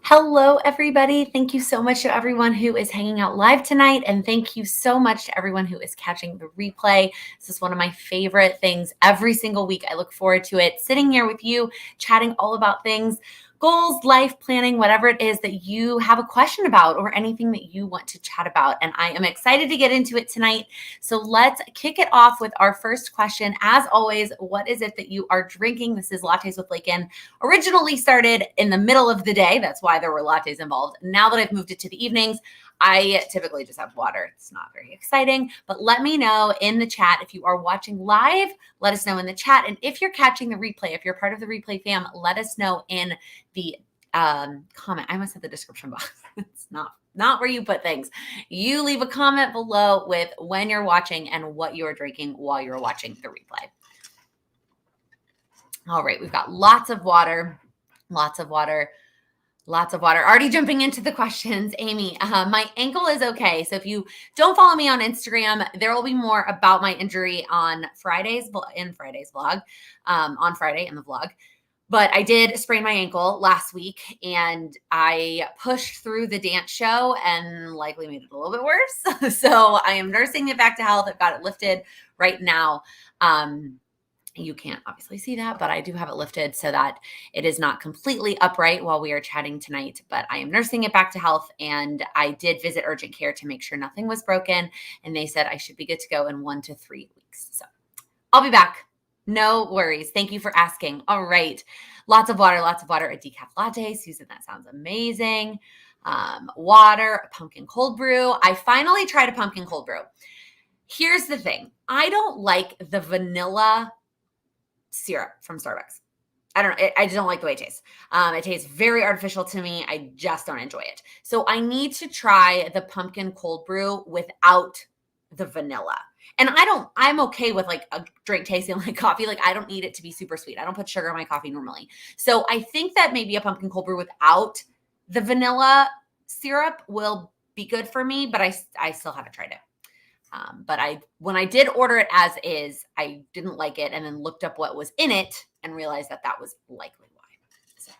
Hello, everybody. Thank you so much to everyone who is hanging out live tonight. And thank you so much to everyone who is catching the replay. This is one of my favorite things every single week. I look forward to it, sitting here with you, chatting all about things, goals, life planning, whatever it is that you have a question about or anything that you want to chat about. And I am excited to get into it tonight. So let's kick it off with our first question. As always, what is it that you are drinking? This is Lattes with Laken. Originally started in the middle of the day. That's why there were lattes involved. Now that I've moved it to the evenings, I typically just have water. It's not very exciting, but let me know in the chat if you are watching live. Let us know in the chat. And if you're catching the replay, if you're part of the replay fam, let us know in the comment. I must have the description box. It's not where you put things. You leave a comment below with when you're watching and what you're drinking while you're watching the replay. All right, we've got lots of water. Already jumping into the questions. Amy, my ankle is okay. So if you don't follow me on Instagram, there will be more about my injury on Friday's vlog, on Friday in the vlog. But I did sprain my ankle last week and I pushed through the dance show and likely made it a little bit worse. So I am nursing it back to health. I've got it lifted right now. You can't obviously see that, but I do have it lifted so that it is not completely upright while we are chatting tonight, but I am nursing it back to health. And I did visit urgent care to make sure nothing was broken. And they said I should be good to go in 1 to 3 weeks. So I'll be back. No worries. Thank you for asking. All right. Lots of water, a decaf latte. Susan, that sounds amazing. Water, a pumpkin cold brew. I finally tried a pumpkin cold brew. Here's the thing. I don't like the vanilla syrup from Starbucks. I don't know. I just don't like the way it tastes. It tastes very artificial to me. I just don't enjoy it. So I need to try the pumpkin cold brew without the vanilla. And I'm okay with like a drink tasting like coffee. Like I don't need it to be super sweet. I don't put sugar in my coffee normally. So I think that maybe a pumpkin cold brew without the vanilla syrup will be good for me, but I still haven't tried it. But when I did order it as is, I didn't like it and then looked up what was in it and realized that was likely why. So.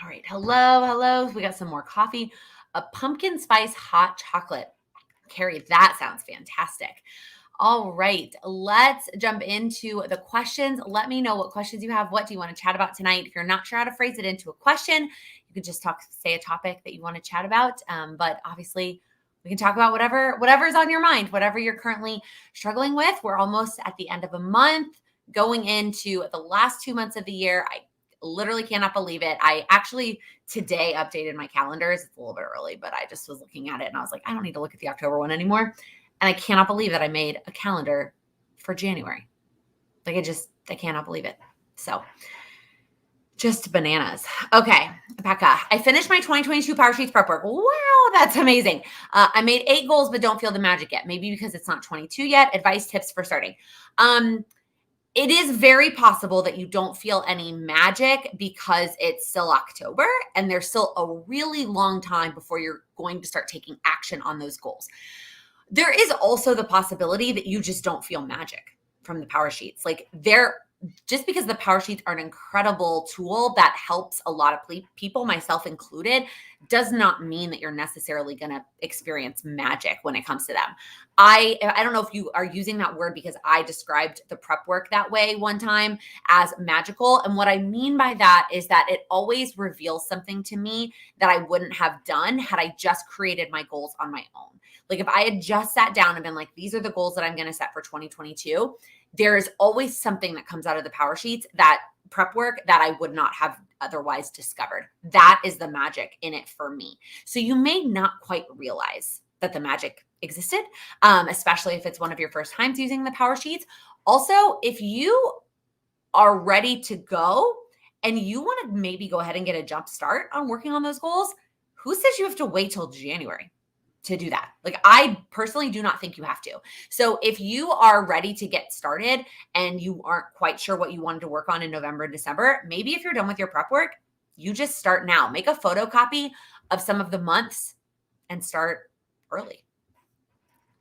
All right. Hello. We got some more coffee. A pumpkin spice hot chocolate. Carrie, that sounds fantastic. All right, let's jump into the questions. Let me know what questions you have. What do you want to chat about tonight? If you're not sure how to phrase it into a question, you could just say a topic that you want to chat about. But obviously, we can talk about whatever's on your mind, whatever you're currently struggling with. We're almost at the end of a month, going into the last 2 months of the year. I literally cannot believe it. I actually today updated my calendars. It's a little bit early, but I just was looking at it and I was like, I don't need to look at the October one anymore. And I cannot believe that I made a calendar for January. Like I cannot believe it. So just bananas. Okay, Becca, I finished my 2022 Power Sheets prep work. Wow, that's amazing. I made 8 goals, but don't feel the magic yet. Maybe because it's not 22 yet. Advice, tips for starting. It is very possible that you don't feel any magic because it's still October and there's still a really long time before you're going to start taking action on those goals. There is also the possibility that you just don't feel magic from the Power Sheets. Like just because the Power Sheets are an incredible tool that helps a lot of people, myself included, does not mean that you're necessarily going to experience magic when it comes to them. I don't know if you are using that word because I described the prep work that way one time as magical. And what I mean by that is that it always reveals something to me that I wouldn't have done had I just created my goals on my own. Like if I had just sat down and been like, these are the goals that I'm going to set for 2022, there is always something that comes out of the Power Sheets, that prep work, that I would not have otherwise discovered. That is the magic in it for me. So you may not quite realize that the magic existed, especially if it's one of your first times using the Power Sheets. Also, if you are ready to go and you want to maybe go ahead and get a jump start on working on those goals, who says you have to wait till January to do that? Like I personally do not think you have to. So if you are ready to get started and you aren't quite sure what you wanted to work on in November and December, maybe if you're done with your prep work, you just start now. Make a photocopy of some of the months and start early.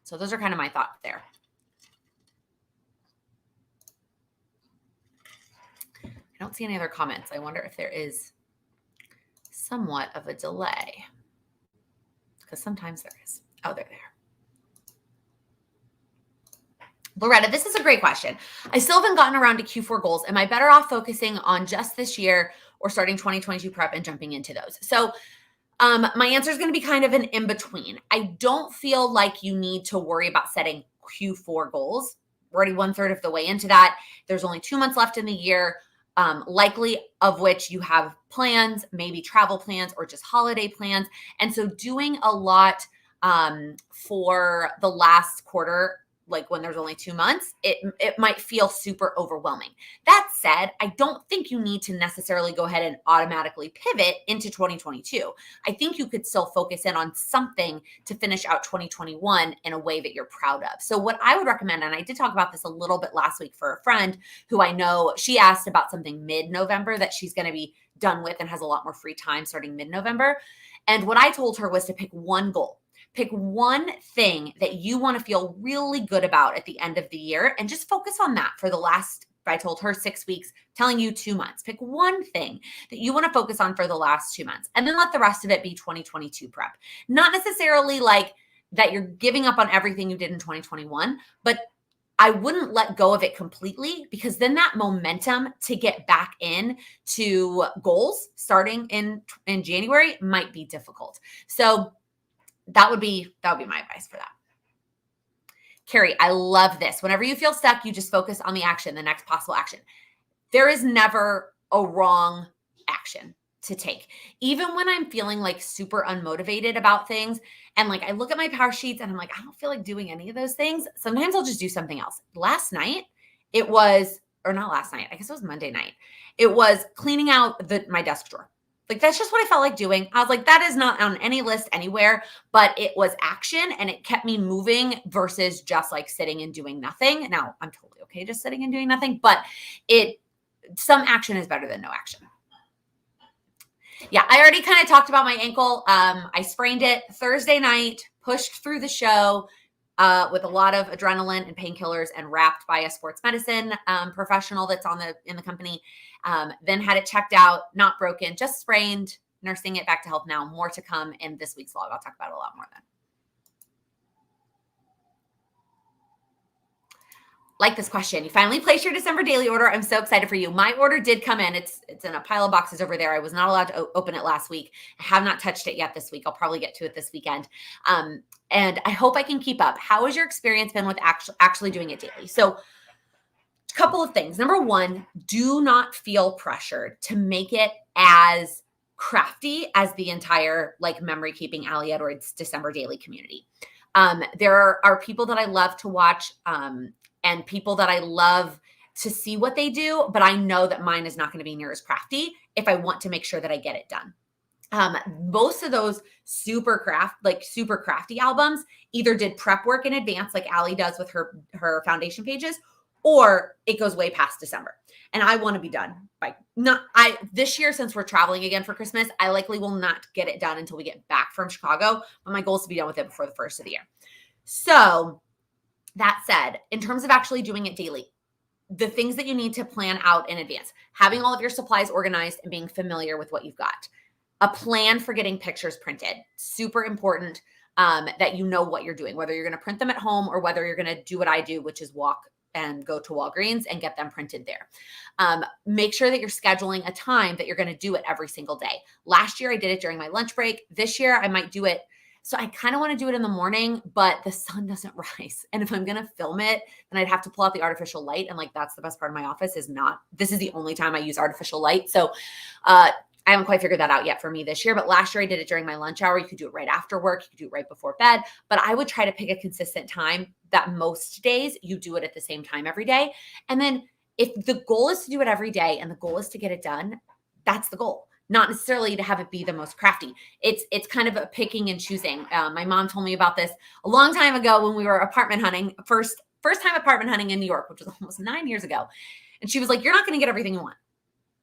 So those are kind of my thoughts there. I don't see any other comments. I wonder if there is somewhat of a delay, because sometimes there is. Oh, they're there. Loretta, this is a great question. I still haven't gotten around to Q4 goals. Am I better off focusing on just this year or starting 2022 prep and jumping into those? So my answer is going to be kind of an in-between. I don't feel like you need to worry about setting Q4 goals. We're already 1/3 of the way into that. There's only 2 months left in the year, likely of which you have plans, maybe travel plans or just holiday plans. And so doing a lot for the last quarter, like when there's only 2 months, it might feel super overwhelming. That said, I don't think you need to necessarily go ahead and automatically pivot into 2022. I think you could still focus in on something to finish out 2021 in a way that you're proud of. So what I would recommend, and I did talk about this a little bit last week for a friend who I know, she asked about something mid-November that she's going to be done with and has a lot more free time starting mid-November. And what I told her was to pick one goal. Pick one thing that you want to feel really good about at the end of the year and just focus on that for the last, I told her 6 weeks, telling you 2 months. Pick one thing that you want to focus on for the last 2 months and then let the rest of it be 2022 prep. Not necessarily like that you're giving up on everything you did in 2021, but I wouldn't let go of it completely, because then that momentum to get back in to goals starting in January might be difficult. So that would be my advice for that. Carrie, I love this. Whenever you feel stuck, you just focus on the action, the next possible action. There is never a wrong action to take. Even when I'm feeling like super unmotivated about things and like I look at my power sheets and I'm like, I don't feel like doing any of those things. Sometimes I'll just do something else. Last night, it was, or not last night, I guess it was Monday night. It was cleaning out my desk drawer. Like, that's just what I felt like doing. I was like, that is not on any list anywhere, but it was action and it kept me moving versus just like sitting and doing nothing. Now, I'm totally okay just sitting and doing nothing, but some action is better than no action. Yeah, I already kind of talked about my ankle. I sprained it Thursday night, pushed through the show with a lot of adrenaline and painkillers and wrapped by a sports medicine professional that's in the company. Then had it checked out, not broken, just sprained, nursing it back to health now. More to come in this week's vlog. I'll talk about it a lot more then. Like this question. You finally placed your December daily order. I'm so excited for you. My order did come in. It's in a pile of boxes over there. I was not allowed to open it last week. I have not touched it yet this week. I'll probably get to it this weekend. And I hope I can keep up. How has your experience been with actually doing it daily? So a couple of things. Number one, do not feel pressured to make it as crafty as the entire like memory keeping Ali Edwards December daily community. There are people that I love to watch, and people that I love to see what they do, but I know that mine is not going to be near as crafty if I want to make sure that I get it done. Most of those super crafty albums either did prep work in advance, like Ali does with her foundation pages, or it goes way past December. And I want to be done by this year, since we're traveling again for Christmas, I likely will not get it done until we get back from Chicago, but my goal is to be done with it before the first of the year. So that said, in terms of actually doing it daily, the things that you need to plan out in advance, having all of your supplies organized and being familiar with what you've got, a plan for getting pictures printed, super important that you know what you're doing, whether you're going to print them at home or whether you're going to do what I do, which is walk and go to Walgreens and get them printed there. Make sure that you're scheduling a time that you're going to do it every single day. Last year, I did it during my lunch break. This year, I might do it. So I kind of want to do it in the morning, but the sun doesn't rise. And if I'm going to film it, then I'd have to pull out the artificial light. And like, that's the best part of my office this is the only time I use artificial light. So I haven't quite figured that out yet for me this year, but last year I did it during my lunch hour. You could do it right after work. You could do it right before bed, but I would try to pick a consistent time that most days you do it at the same time every day. And then if the goal is to do it every day and the goal is to get it done, that's the goal. Not necessarily to have it be the most crafty. It's kind of a picking and choosing. My mom told me about this a long time ago when we were apartment hunting, first time apartment hunting in New York, which was almost 9 years ago. And she was like, you're not going to get everything you want.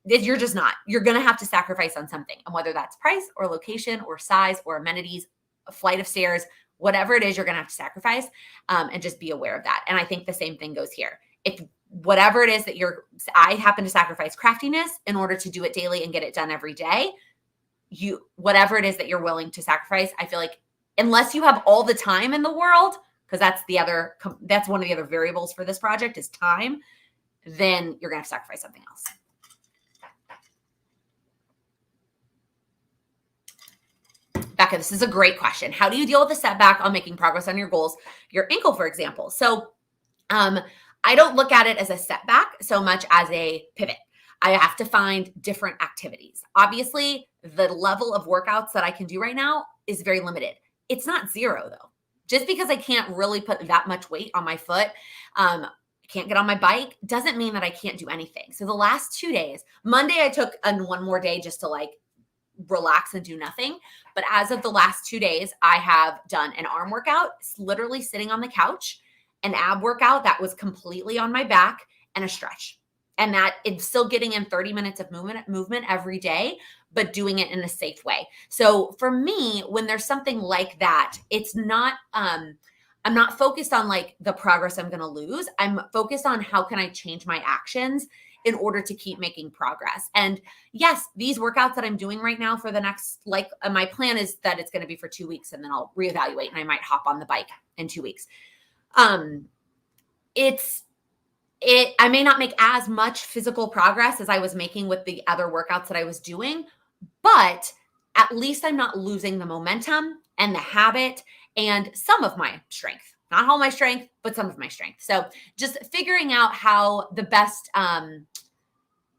You're just not. You're going to have to sacrifice on something. And whether that's price or location or size or amenities, a flight of stairs, whatever it is, you're going to have to sacrifice and just be aware of that. And I think the same thing goes here. If whatever it is that I happen to sacrifice craftiness in order to do it daily and get it done every day, whatever it is that you're willing to sacrifice, I feel like unless you have all the time in the world, because that's one of the other variables for this project is time, then you're going to have to sacrifice something else. Becca, this is a great question. How do you deal with a setback on making progress on your goals? Your ankle, for example. So I don't look at it as a setback so much as a pivot. I have to find different activities. Obviously, the level of workouts that I can do right now is very limited. It's not zero though. Just because I can't really put that much weight on my foot, I can't get on my bike, doesn't mean that I can't do anything. So the last 2 days, Monday I took one more day just to like relax and do nothing. But as of the last 2 days, I have done an arm workout, literally sitting on the couch, an ab workout that was completely on my back, and a stretch. And that it's still getting in 30 minutes of movement every day, but doing it in a safe way. So for me, when there's something like that, it's not, I'm not focused on like the progress I'm going to lose. I'm focused on how can I change my actions in order to keep making progress. And yes, these workouts that I'm doing right now for the next, like my plan is that it's going to be for 2 weeks and then I'll reevaluate and I might hop on the bike in 2 weeks. I may not make as much physical progress as I was making with the other workouts that I was doing, but at least I'm not losing the momentum and the habit and some of my strength. Not all my strength, but some of my strength. So just figuring out how the best,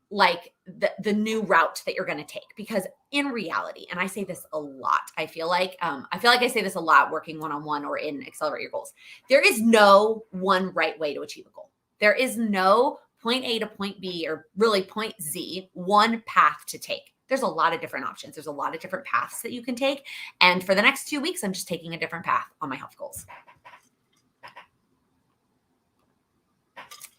like the new route that you're going to take, because in reality, and I say this a lot, I feel like I say this a lot working one-on-one or in Accelerate Your Goals. There is no one right way to achieve a goal. There is no point A to point B or really point Z, one path to take. There's a lot of different options. There's a lot of different paths that you can take. And for the next 2 weeks, I'm just taking a different path on my health goals.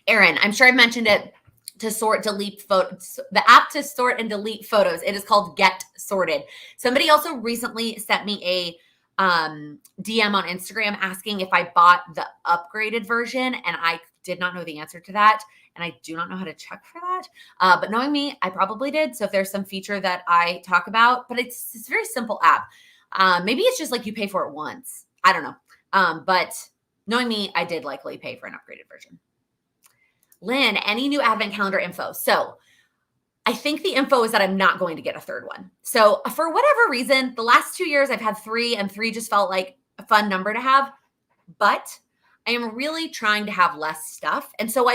Erin, I'm sure I mentioned it, to sort, delete photos, the app to sort and delete photos. It is called Get Sorted. Somebody also recently sent me a DM on Instagram asking if I bought the upgraded version, and I did not know the answer to that. And I do not know how to check for that. But knowing me, I probably did. So if there's some feature that I talk about, but it's a very simple app. Maybe it's just like you pay for it once. I don't know. But knowing me, I did likely pay for an upgraded version. Lynn, any new advent calendar info? So I think the info is that I'm not going to get a third one. So for whatever reason, the last 2 years I've had 3, and 3 just felt like a fun number to have. But I am really trying to have less stuff. And so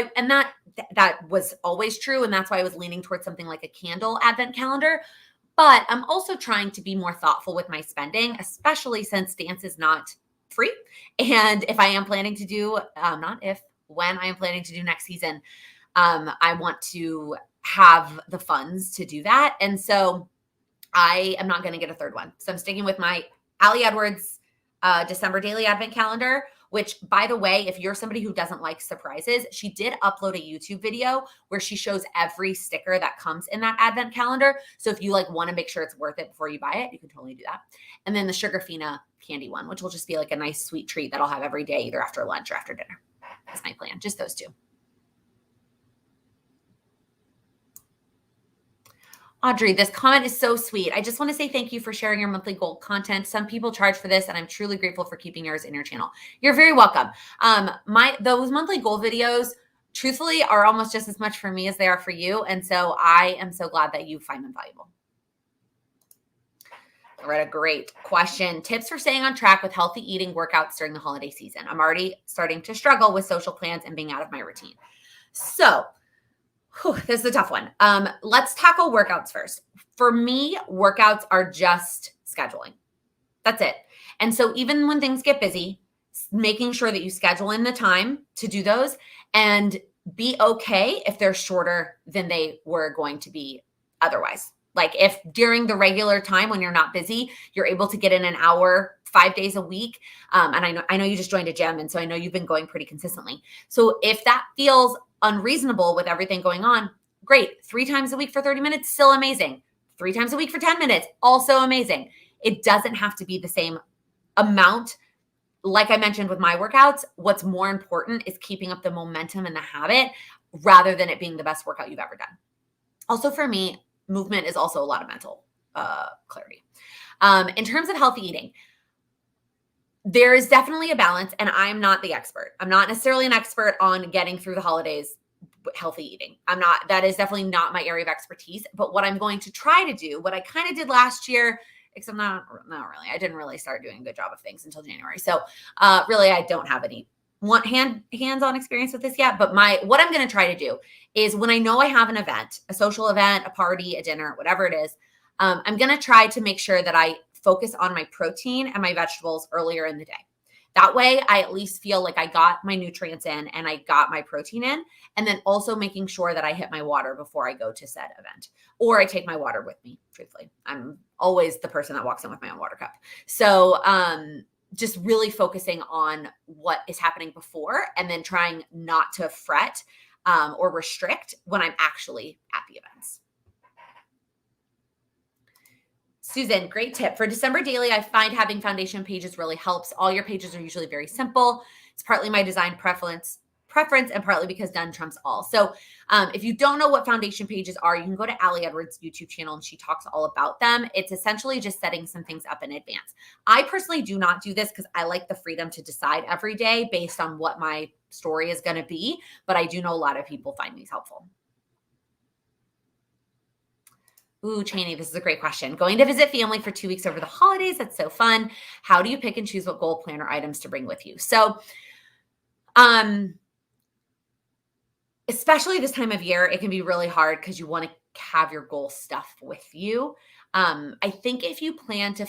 that was always true. And that's why I was leaning towards something like a candle advent calendar. But I'm also trying to be more thoughtful with my spending, especially since dance is not free. And if I am planning to do, when I am planning to do next season, I want to have the funds to do that. And so I am not going to get a third one. So I'm sticking with my Allie Edwards December daily advent calendar, which, by the way, if you're somebody who doesn't like surprises, she did upload a YouTube video where she shows every sticker that comes in that advent calendar. So if you want to make sure it's worth it before you buy it, you can totally do that. And then the Sugarfina candy one, which will just be like a nice sweet treat that I'll have every day, either after lunch or after dinner. That's my plan. Just those two. Audrey, this comment is so sweet. I just want to say thank you for sharing your monthly goal content. Some people charge for this, and I'm truly grateful for keeping yours in your channel. You're very welcome. Those monthly goal videos, truthfully, are almost just as much for me as they are for you. And so I am so glad that you find them valuable. I read a great question. Tips for staying on track with healthy eating workouts during the holiday season. I'm already starting to struggle with social plans and being out of my routine. So this is a tough one. Let's tackle workouts first. For me, workouts are just scheduling. That's it. And so even when things get busy, making sure that you schedule in the time to do those and be okay if they're shorter than they were going to be otherwise. Like if during the regular time when you're not busy, you're able to get in an hour 5 days a week. And I know you just joined a gym. And so I know you've been going pretty consistently. So if that feels unreasonable with everything going on, great. 3 times a week for 30 minutes, still amazing. 3 times a week for 10 minutes, also amazing. It doesn't have to be the same amount. Like I mentioned with my workouts, what's more important is keeping up the momentum and the habit rather than it being the best workout you've ever done. Also for me, movement is also a lot of mental. clarity. In terms of healthy eating, there is definitely a balance, and I'm not the expert. I'm not necessarily an expert on getting through the holidays healthy eating. That is definitely not my area of expertise. But what I'm going to try to do, what I kind of did last year, except not really. I didn't really start doing a good job of things until January. So really, I don't have any hands-on experience with this yet. But what I'm going to try to do is when I know I have an event, a social event, a party, a dinner, whatever it is, I'm going to try to make sure that I focus on my protein and my vegetables earlier in the day. That way, I at least feel like I got my nutrients in and I got my protein in, and then also making sure that I hit my water before I go to said event, or I take my water with me, truthfully. I'm always the person that walks in with my own water cup. So just really focusing on what is happening before, and then trying not to fret or restrict when I'm actually at the events. Susan, great tip. For December daily, I find having foundation pages really helps. All your pages are usually very simple. It's partly my design preference and partly because done trumps all. So if you don't know what foundation pages are, you can go to Allie Edwards' YouTube channel and she talks all about them. It's essentially just setting some things up in advance. I personally do not do this because I like the freedom to decide every day based on what my story is going to be, but I do know a lot of people find these helpful. Ooh, Cheney, this is a great question. Going to visit family for 2 weeks over the holidays. That's so fun. How do you pick and choose what goal planner items to bring with you? So, especially this time of year, it can be really hard because you want to have your goal stuff with you. I think if you plan to,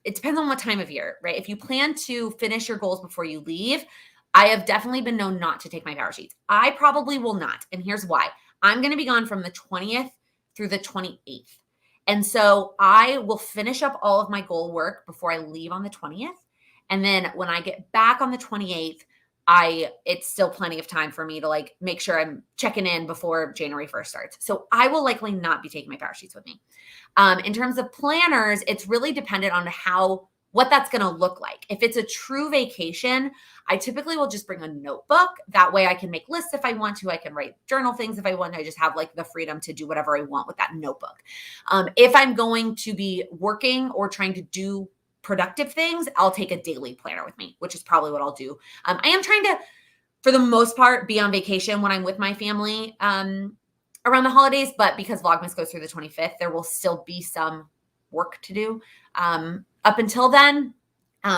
it depends on what time of year, right? If you plan to finish your goals before you leave, I have definitely been known not to take my power sheets. I probably will not. And here's why. I'm going to be gone from the 20th through the 28th. And so I will finish up all of my goal work before I leave on the 20th. And then when I get back on the 28th, it's still plenty of time for me to like make sure I'm checking in before January 1st starts. So I will likely not be taking my power sheets with me. In terms of planners, it's really dependent on what that's going to look like. If it's a true vacation, I typically will just bring a notebook. That way I can make lists if I want to. I can write journal things if I want to. I just have like the freedom to do whatever I want with that notebook. If I'm going to be working or trying to do productive things, I'll take a daily planner with me, which is probably what I'll do. I am trying to, for the most part, be on vacation when I'm with my family around the holidays, but because Vlogmas goes through the 25th, there will still be some work to do up until then.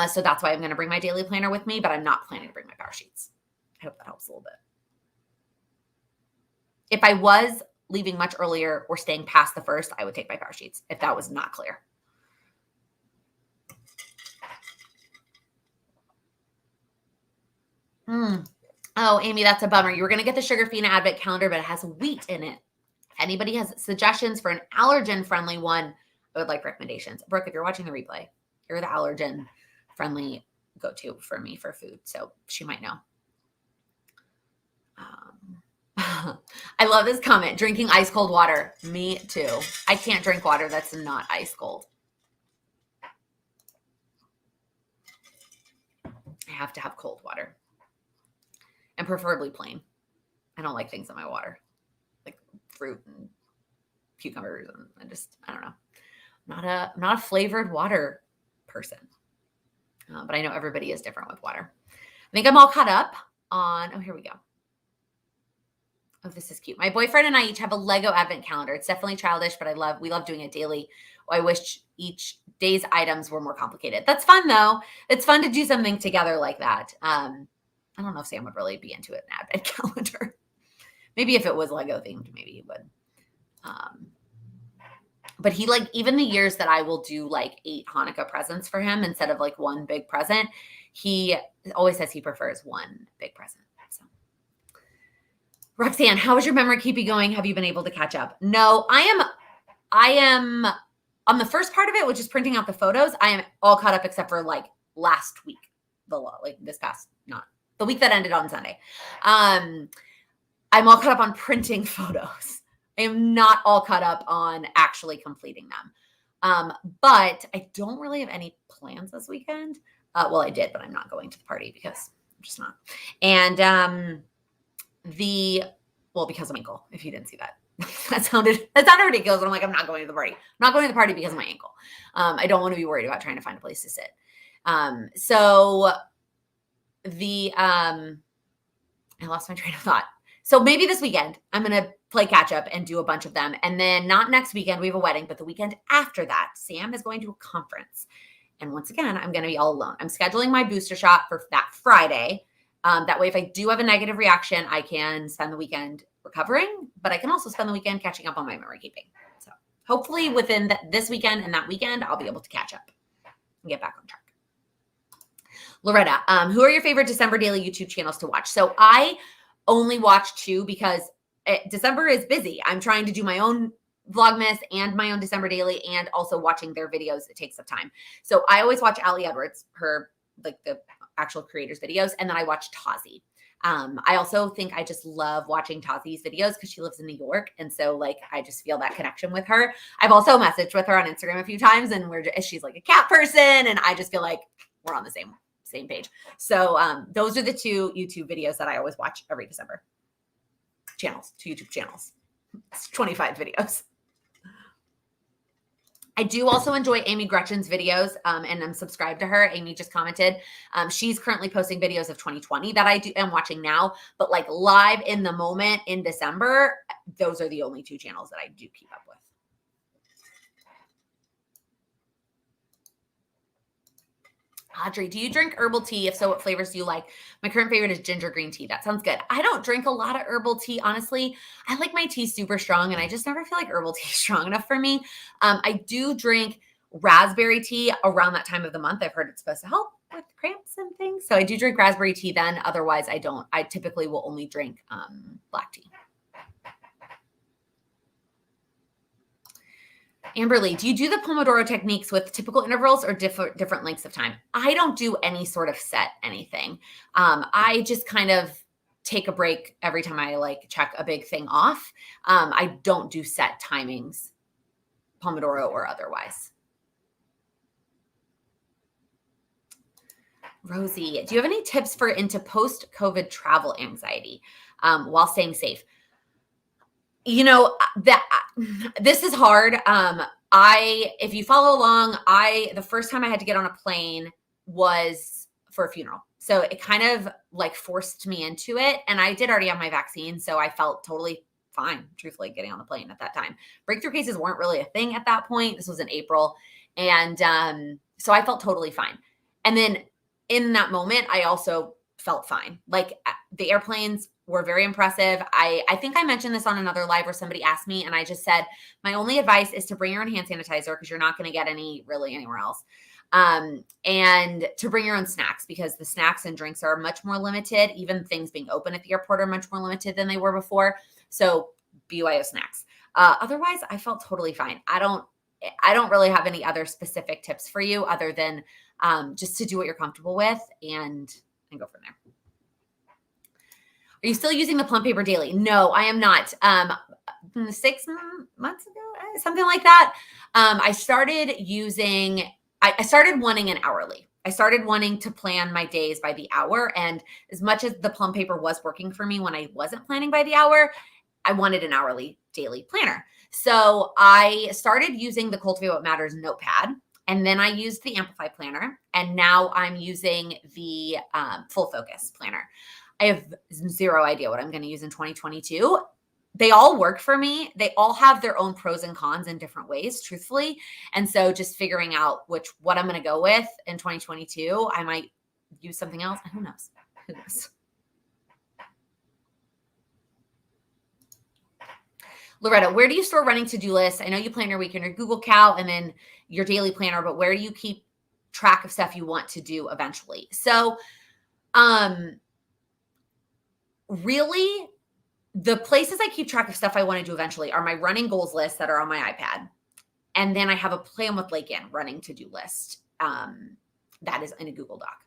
So that's why I'm going to bring my daily planner with me, but I'm not planning to bring my power sheets. I hope that helps a little bit. If I was leaving much earlier or staying past the 1st, I would take my power sheets if that was not clear. Oh, Amy, that's a bummer. You were going to get the Sugar-Free Advent calendar, but it has wheat in it. If anybody has suggestions for an allergen-friendly one, I would like recommendations. Brooke, if you're watching the replay, you're the allergen-friendly go-to for me for food, so she might know. I love this comment. Drinking ice cold water. Me too. I can't drink water that's not ice cold. I have to have cold water. And preferably plain. I don't like things in my water. Like fruit and cucumbers. And I don't know. I'm not a flavored water person. But I know everybody is different with water. I think I'm all caught up on, oh, here we go. Oh, this is cute. My boyfriend and I each have a Lego advent calendar. It's definitely childish, but we love doing it daily. I wish each day's items were more complicated. That's fun though. It's fun to do something together like that. I don't know if Sam would really be into an advent calendar. Maybe if it was Lego themed, maybe he would. But he even the years that I will do 8 Hanukkah presents for him instead of one big present, he always says he prefers one big present. So, Roxanne, how is your memory keeping going? Have you been able to catch up? No, I am on the first part of it, which is printing out the photos. I am all caught up except for last week, the week that ended on Sunday. I'm all caught up on printing photos. I am not all caught up on actually completing them. But I don't really have any plans this weekend. Well, I did, but I'm not going to the party because I'm just not. And because of my ankle, if you didn't see that. That sounded ridiculous. I'm like, I'm not going to the party. I'm not going to the party because of my ankle. I don't want to be worried about trying to find a place to sit. So the I lost my train of thought. So maybe this weekend I'm going to play catch up and do a bunch of them. And then not next weekend, we have a wedding, but the weekend after that, Sam is going to a conference. And once again, I'm going to be all alone. I'm scheduling my booster shot for that Friday. That way, if I do have a negative reaction, I can spend the weekend recovering, but I can also spend the weekend catching up on my memory keeping. So hopefully within this weekend and that weekend, I'll be able to catch up and get back on track. Loretta, who are your favorite December daily YouTube channels to watch? So I only watch 2 because December is busy. I'm trying to do my own Vlogmas and my own December daily and also watching their videos. It takes up time. So I always watch Allie Edwards, her, like the actual creators videos. And then I watch Tazi. I also think I just love watching Tazi's videos because she lives in New York. And so like, I just feel that connection with her. I've also messaged with her on Instagram a few times and she's like a cat person. And I just feel like we're on the same page. So those are the 2 YouTube videos that I always watch every December. 2 YouTube channels. It's 25 videos. I do also enjoy Amy Gretchen's videos, and I'm subscribed to her. Amy just commented. She's currently posting videos of 2020 that I am watching now, but like live in the moment in December, those are the only 2 channels that I do keep up with. Audrey, do you drink herbal tea? If so, what flavors do you like? My current favorite is ginger green tea. That sounds good. I don't drink a lot of herbal tea, honestly. I like my tea super strong, and I just never feel like herbal tea is strong enough for me. I do drink raspberry tea around that time of the month. I've heard it's supposed to help with cramps and things. So I do drink raspberry tea then. Otherwise, I don't. I typically will only drink black tea. Amberly, do you do the Pomodoro techniques with typical intervals or different lengths of time? I don't do any sort of set anything. I just kind of take a break every time I like check a big thing off. I don't do set timings, Pomodoro or otherwise. Rosie, do you have any tips for into post-COVID travel anxiety while staying safe? You know, this is hard. If you follow along, the first time I had to get on a plane was for a funeral. So it kind of like forced me into it. And I did already have my vaccine. So I felt totally fine, truthfully, getting on the plane at that time. Breakthrough cases weren't really a thing at that point. This was in April. And so I felt totally fine. And then in that moment, I also felt fine. Like the airplanes were very impressive. I think I mentioned this on another live where somebody asked me, and I just said, my only advice is to bring your own hand sanitizer because you're not going to get any really anywhere else. And to bring your own snacks because the snacks and drinks are much more limited. Even things being open at the airport are much more limited than they were before. So BYO snacks. Otherwise, I felt totally fine. I don't really have any other specific tips for you other than just to do what you're comfortable with and go from there. Are you still using the plum paper daily? No, I am not. 6 months ago, something like that. I started wanting an hourly. I started wanting to plan my days by the hour. And as much as the plum paper was working for me when I wasn't planning by the hour, I wanted an hourly daily planner. So I started using the Cultivate What Matters notepad. And then I used the Amplify planner. And now I'm using the Full Focus planner. I have zero idea what I'm going to use in 2022. They all work for me. They all have their own pros and cons in different ways, truthfully. And so just figuring out what I'm going to go with in 2022, I might use something else. Who knows? Who knows? Loretta, where do you store running to-do lists? I know you plan your week in your Google Cal and then your daily planner, but where do you keep track of stuff you want to do eventually? So, really, the places I keep track of stuff I want to do eventually are my running goals list that are on my iPad. And then I have a Plan with Laken running to-do list that is in a Google Doc.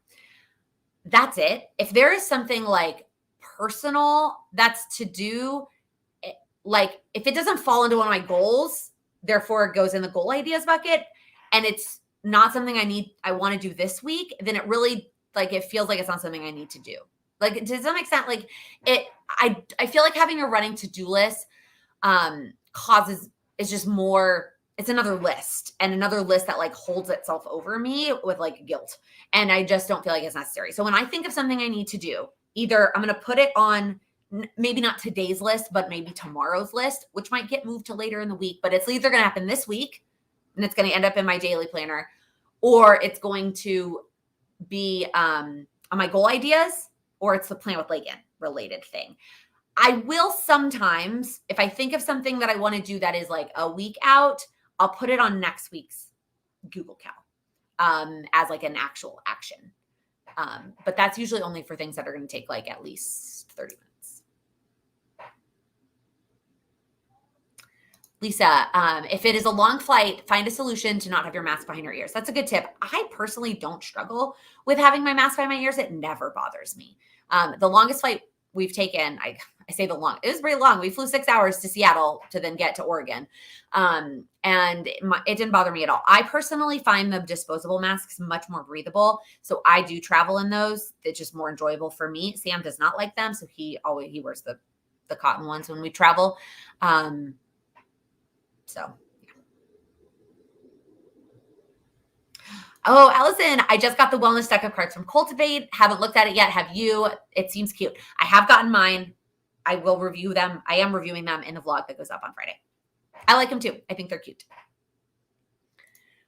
That's it. If there is something like personal that's to do, like if it doesn't fall into one of my goals, therefore it goes in the goal ideas bucket, and it's not something I want to do this week, then it really, like, it feels like it's not something I need to do. Like, to some extent, like I feel like having a running to-do list is just more, it's another list, and another list that like holds itself over me with like guilt. And I just don't feel like it's necessary. So when I think of something I need to do, either I'm going to put it on maybe not today's list, but maybe tomorrow's list, which might get moved to later in the week, but it's either going to happen this week and it's going to end up in my daily planner, or it's going to be on my goal ideas, or it's the Plan with Laken related thing. I will sometimes, if I think of something that I want to do that is like a week out, I'll put it on next week's Google Cal as like an actual action. But that's usually only for things that are going to take like at least 30 minutes. Lisa, if it is a long flight, find a solution to not have your mask behind your ears. That's a good tip. I personally don't struggle with having my mask behind my ears. It never bothers me. The longest flight we've taken, I say the long, it was pretty long. We flew 6 hours to Seattle to then get to Oregon. And it didn't bother me at all. I personally find the disposable masks much more breathable. So I do travel in those. It's just more enjoyable for me. Sam does not like them. So he wears the cotton ones when we travel. So, yeah. Oh, Allison, I just got the wellness stack of cards from Cultivate. Haven't looked at it yet. Have you? It seems cute. I have gotten mine. I will review them. I am reviewing them in the vlog that goes up on Friday. I like them too. I think they're cute.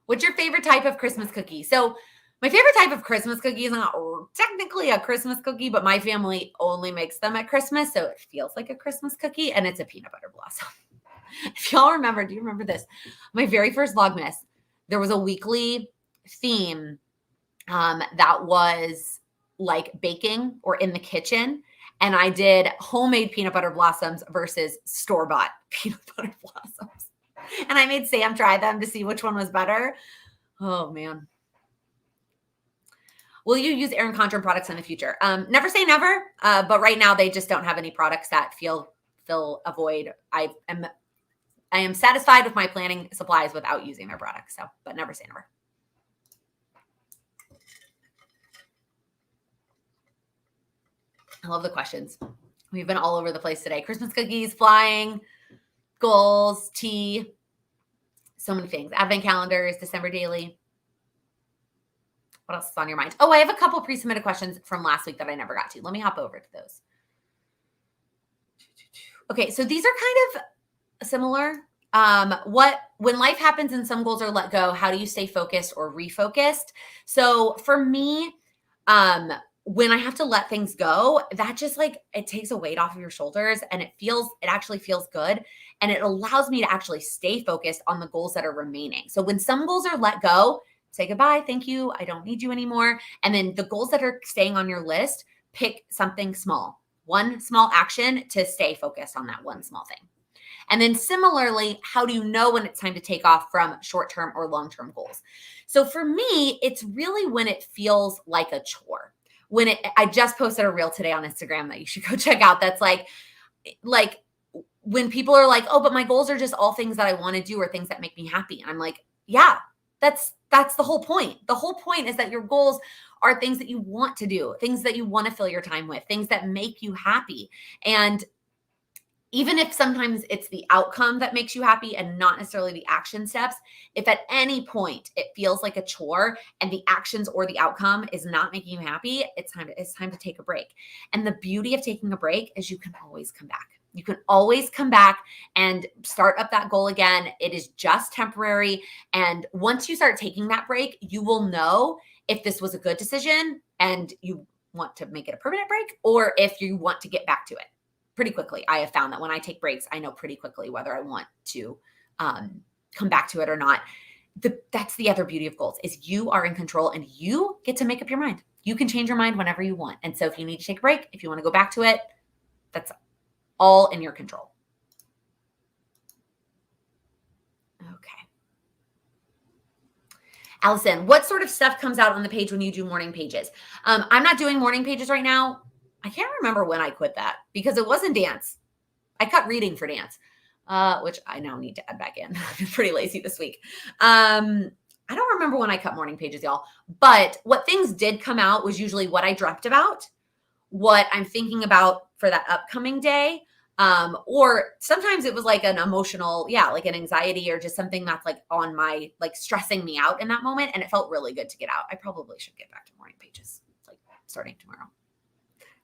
What's your favorite type of Christmas cookie? So my favorite type of Christmas cookie is not technically a Christmas cookie, but my family only makes them at Christmas. So it feels like a Christmas cookie, and it's a peanut butter blossom. If y'all remember, do you remember this? My very first Vlogmas, there was a weekly theme that was like baking or in the kitchen. And I did homemade peanut butter blossoms versus store-bought peanut butter blossoms. And I made Sam try them to see which one was better. Oh, man. Will you use Erin Condren products in the future? Never say never, but right now they just don't have any products that fill a void. I am satisfied with my planning supplies without using their products. So, but never say never. I love the questions. We've been all over the place today. Christmas cookies, flying, goals, tea, so many things. Advent calendars, December daily. What else is on your mind? Oh, I have a couple pre-submitted questions from last week that I never got to. Let me hop over to those. Okay, so these are kind of similar. When life happens and some goals are let go, how do you stay focused or refocused? So for me, when I have to let things go, that just like, it takes a weight off of your shoulders, and it actually feels good. And it allows me to actually stay focused on the goals that are remaining. So when some goals are let go, say goodbye, thank you, I don't need you anymore. And then the goals that are staying on your list, pick something small, one small action to stay focused on that one small thing. And then similarly, how do you know when it's time to take off from short-term or long-term goals? So for me, it's really when it feels like a chore. I just posted a reel today on Instagram that you should go check out. That's like when people are like, oh, but my goals are just all things that I want to do or things that make me happy. And I'm like, yeah, that's the whole point. The whole point is that your goals are things that you want to do, things that you want to fill your time with, things that make you happy. And even if sometimes it's the outcome that makes you happy and not necessarily the action steps, if at any point it feels like a chore and the actions or the outcome is not making you happy, it's time to take a break. And the beauty of taking a break is you can always come back. You can always come back and start up that goal again. It is just temporary. And once you start taking that break, you will know if this was a good decision and you want to make it a permanent break, or if you want to get back to it. Pretty quickly. I have found that when I take breaks, I know pretty quickly whether I want to come back to it or not. That's the other beauty of goals, is you are in control and you get to make up your mind. You can change your mind whenever you want. And so if you need to take a break, if you want to go back to it, that's all in your control. Okay. Allison, what sort of stuff comes out on the page when you do morning pages? I'm not doing morning pages right now. I can't remember when I quit that because it wasn't dance. I cut reading for dance, which I now need to add back in. I've been pretty lazy this week. I don't remember when I cut morning pages, y'all. But what things did come out was usually what I dreamt about, what I'm thinking about for that upcoming day, Or sometimes it was like an emotional, like an anxiety or just something that's like on my, like stressing me out in that moment. And it felt really good to get out. I probably should get back to morning pages, like starting tomorrow,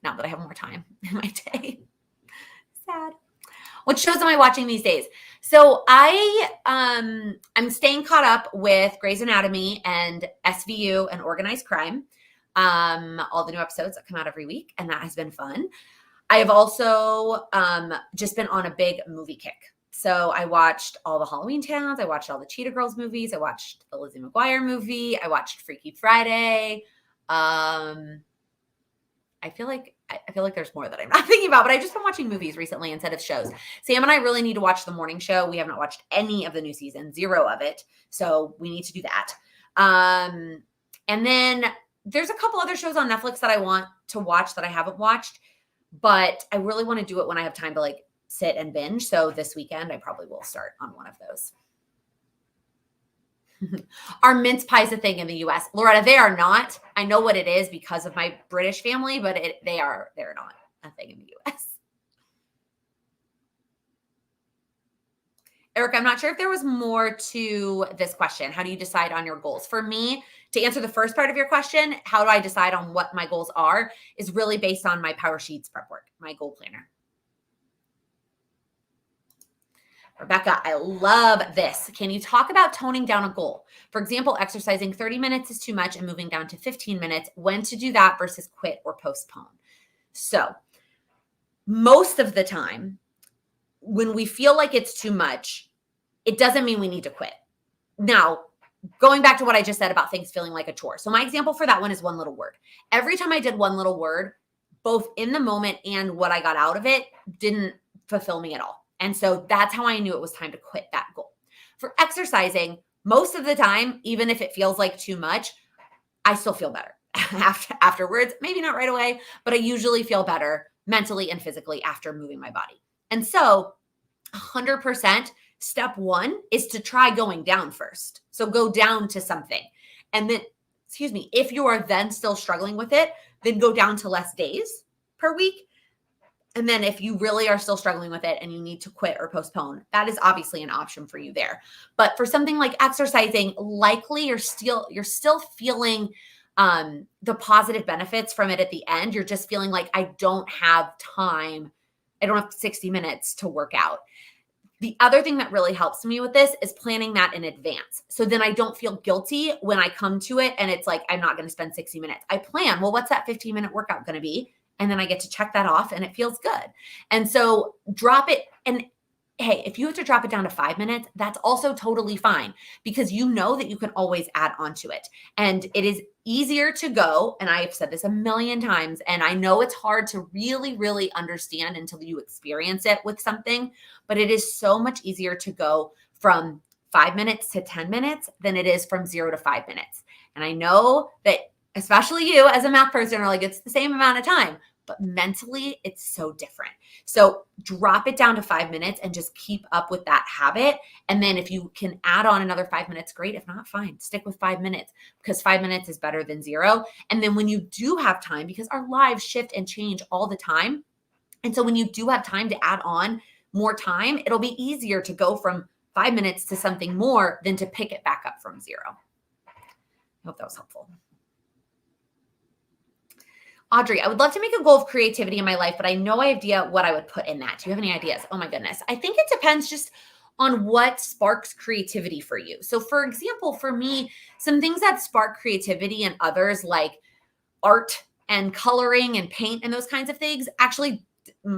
now that I have more time in my day. Sad. What shows am I watching these days? So I'm staying caught up with Grey's Anatomy and SVU and Organized Crime. All the new episodes that come out every week, and that has been fun. I have also just been on a big movie kick. So I watched all the Halloween Towns. I watched all the Cheetah Girls movies. I watched the Lizzie McGuire movie. I watched Freaky Friday. I feel like there's more that I'm not thinking about, but I've just been watching movies recently instead of shows. Sam and I really need to watch the morning show. We have not watched any of the new season, 0 of it. So we need to do that. And then there's a couple other shows on Netflix that I want to watch that I haven't watched, but I really want to do it when I have time to like sit and binge. So this weekend, I probably will start on one of those. Are mince pies a thing in the US? Loretta, they are not. I know what it is because of my British family, but they're not a thing in the US. Eric, I'm not sure if there was more to this question. How do you decide on your goals? For me, to answer the first part of your question, how do I decide on what my goals are, is really based on my Power Sheets prep work, my goal planner. Rebecca, I love this. Can you talk about toning down a goal? For example, exercising 30 minutes is too much and moving down to 15 minutes, when to do that versus quit or postpone. So most of the time, when we feel like it's too much, it doesn't mean we need to quit. Now, going back to what I just said about things feeling like a chore. So my example for that one is one little word. Every time I did one little word, both in the moment and what I got out of it didn't fulfill me at all. And so that's how I knew it was time to quit that goal. For exercising, most of the time, even if it feels like too much, I still feel better afterwards. Maybe not right away, but I usually feel better mentally and physically after moving my body. And so 100%, step one is to try going down first. So go down to something. And then, if you are then still struggling with it, then go down to less days per week. And then if you really are still struggling with it and you need to quit or postpone, that is obviously an option for you there. But for something like exercising, likely you're still feeling the positive benefits from it at the end. You're just feeling like, I don't have time. I don't have 60 minutes to work out. The other thing that really helps me with this is planning that in advance. So then I don't feel guilty when I come to it and it's like, I'm not going to spend 60 minutes. I plan, well, what's that 15-minute workout going to be? And then I get to check that off and it feels good. And so drop it. And hey, if you have to drop it down to 5 minutes, that's also totally fine, because you know that you can always add on to it. And it is easier to go. And I've said this a million times, and I know it's hard to really, really understand until you experience it with something, but it is so much easier to go from 5 minutes to 10 minutes than it is from 0 to 5 minutes. And I know that especially you as a math person are like, it's the same amount of time, but mentally it's so different. So drop it down to 5 minutes and just keep up with that habit. And then if you can add on another 5 minutes, great. If not, fine, stick with 5 minutes, because 5 minutes is better than 0. And then when you do have time, because our lives shift and change all the time. And so when you do have time to add on more time, it'll be easier to go from 5 minutes to something more than to pick it back up from 0. I hope that was helpful. Audrey, I would love to make a goal of creativity in my life, but I have no idea what I would put in that. Do you have any ideas? Oh my goodness. I think it depends just on what sparks creativity for you. So for example, for me, some things that spark creativity and others like art and coloring and paint and those kinds of things actually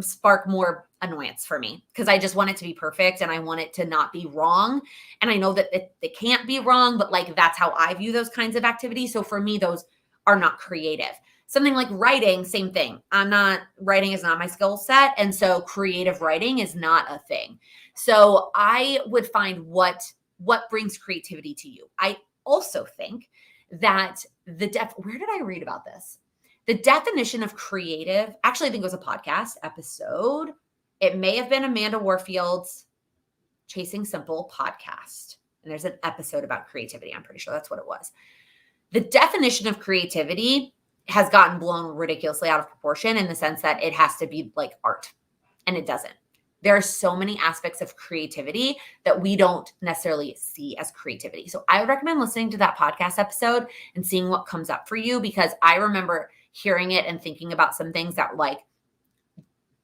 spark more annoyance for me, because I just want it to be perfect and I want it to not be wrong. And I know that it can't be wrong, but like that's how I view those kinds of activities. So for me, those are not creative. Something like writing, same thing. Writing is not my skill set. And so creative writing is not a thing. So I would find what brings creativity to you. I also think that where did I read about this? The definition of creative, actually, I think it was a podcast episode. It may have been Amanda Warfield's Chasing Simple podcast. And there's an episode about creativity. I'm pretty sure that's what it was. The definition of creativity has gotten blown ridiculously out of proportion in the sense that it has to be like art, and it doesn't. There are so many aspects of creativity that we don't necessarily see as creativity. So I would recommend listening to that podcast episode and seeing what comes up for you, because I remember hearing it and thinking about some things that like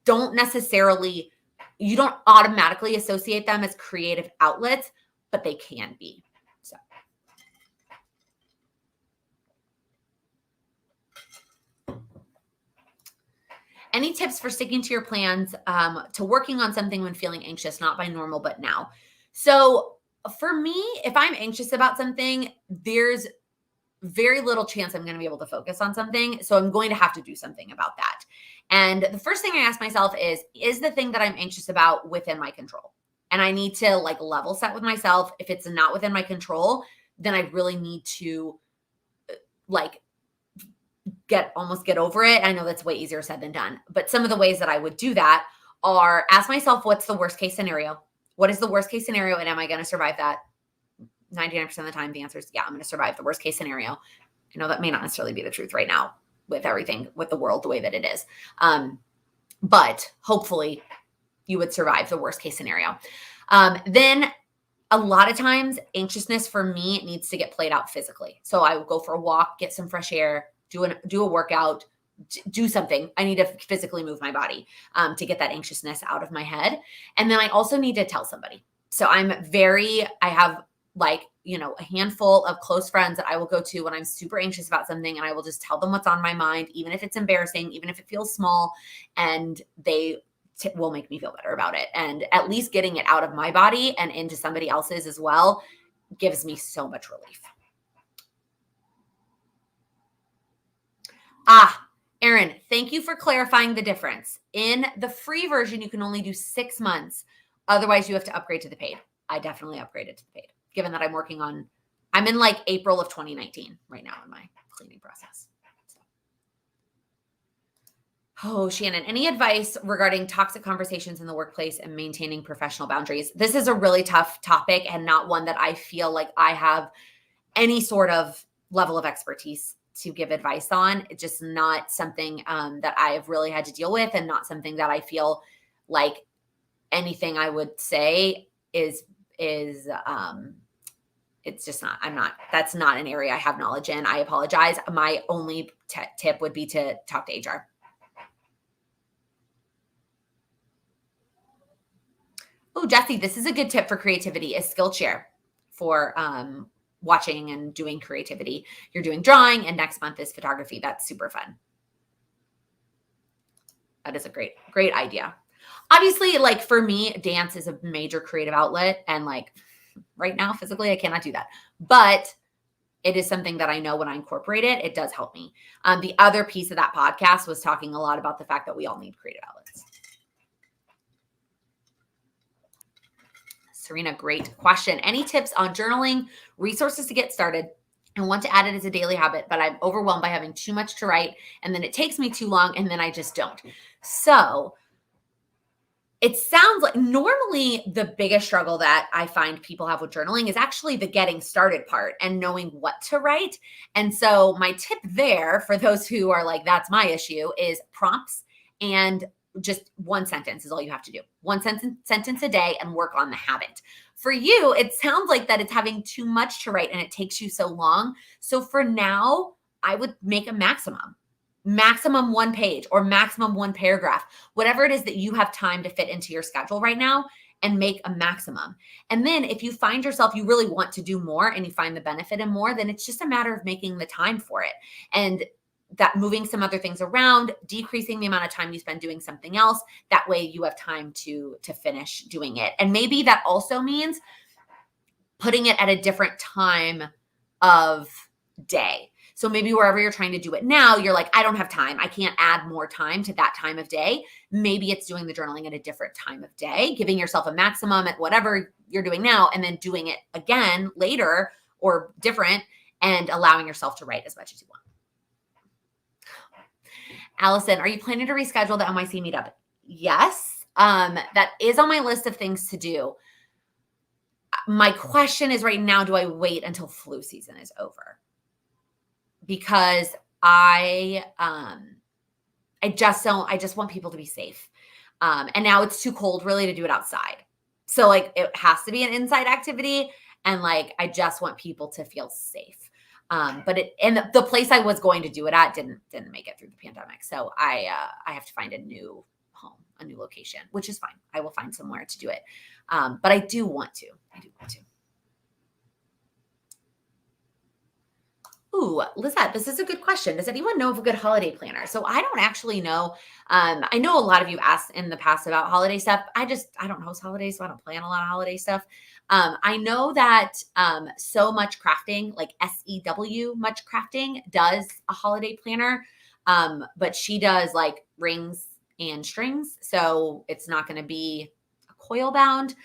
you don't automatically associate them as creative outlets, but they can be. So. Any tips for sticking to your plans, to working on something when feeling anxious, not by normal, but now? So for me, if I'm anxious about something, there's very little chance I'm going to be able to focus on something. So I'm going to have to do something about that. And the first thing I ask myself is the thing that I'm anxious about within my control? And I need to like level set with myself. If it's not within my control, then I really need to like get over it. I know that's way easier said than done, but some of the ways that I would do that are ask myself, what's the worst case scenario? What is the worst case scenario? And am I going to survive that? 99% of the time, the answer is, yeah, I'm going to survive the worst case scenario. I know that may not necessarily be the truth right now with everything, with the world, the way that it is. But hopefully you would survive the worst case scenario. Then a lot of times anxiousness for me, it needs to get played out physically. So I would go for a walk, get some fresh air, do a workout, do something. I need to physically move my body to get that anxiousness out of my head. And then I also need to tell somebody. So I have like, a handful of close friends that I will go to when I'm super anxious about something, and I will just tell them what's on my mind, even if it's embarrassing, even if it feels small, and they will make me feel better about it. And at least getting it out of my body and into somebody else's as well gives me so much relief. Erin, thank you for clarifying the difference. In the free version, you can only do 6 months. Otherwise, you have to upgrade to the paid. I definitely upgraded to the paid, given that I'm in like April of 2019 right now in my cleaning process. Oh, Shannon, any advice regarding toxic conversations in the workplace and maintaining professional boundaries? This is a really tough topic and not one that I feel like I have any sort of level of expertise to give advice on. It's just not something that I've really had to deal with, and not something that I feel like anything I would say is it's just that's not an area I have knowledge in. I apologize. My only tip would be to talk to HR. Oh, Jesse, this is a good tip for creativity, is Skillshare for watching and doing creativity. You're doing drawing, and next month is photography. That's super fun. That is a great idea. Obviously, like for me, dance is a major creative outlet, and like right now, physically, I cannot do that. But it is something that I know when I incorporate it, it does help me. The other piece of that podcast was talking a lot about the fact that we all need creative outlets. Serena, great question. Any tips on journaling, resources to get started? I want to add it as a daily habit, but I'm overwhelmed by having too much to write, and then it takes me too long, and then I just don't. So it sounds like normally the biggest struggle that I find people have with journaling is actually the getting started part and knowing what to write. And so my tip there for those who are like, that's my issue, is prompts, and just one sentence is all you have to do. One sentence a day, and work on the habit. For you, it sounds like that it's having too much to write and it takes you so long. So for now, I would make a maximum 1 page or maximum 1 paragraph, whatever it is that you have time to fit into your schedule right now, and make a maximum. And then if you find yourself, you really want to do more and you find the benefit in more, then it's just a matter of making the time for it. And that moving some other things around, decreasing the amount of time you spend doing something else. That way you have time to finish doing it. And maybe that also means putting it at a different time of day. So maybe wherever you're trying to do it now, you're like, I don't have time. I can't add more time to that time of day. Maybe it's doing the journaling at a different time of day, giving yourself a maximum at whatever you're doing now, and then doing it again later or different, and allowing yourself to write as much as you want. Allison, are you planning to reschedule the NYC meetup? Yes. That is on my list of things to do. My question is right now, do I wait until flu season is over? Because I just want people to be safe. And now it's too cold really to do it outside. So like it has to be an inside activity. And like, I just want people to feel safe. But the place I was going to do it at didn't make it through the pandemic. So I have to find a new home, a new location, which is fine. I will find somewhere to do it. But I do want to. Ooh, Lizette, this is a good question. Does anyone know of a good holiday planner? So I don't actually know. I know a lot of you asked in the past about holiday stuff. I don't host holidays, so I don't plan a lot of holiday stuff. I know that So Much Crafting, like SEW Much Crafting, does a holiday planner, but she does like rings and strings. So it's not going to be a coil bound.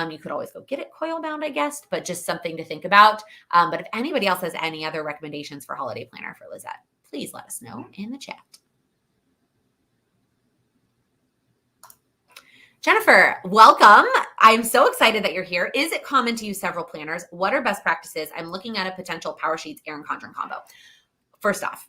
You could always go get it coil bound, I guess, but just something to think about. But if anybody else has any other recommendations for holiday planner for Lizette, please let us know in the chat. Jennifer, welcome. I'm so excited that you're here. Is it common to use several planners? What are best practices? I'm looking at a potential Power Sheets Erin Condren combo. First off,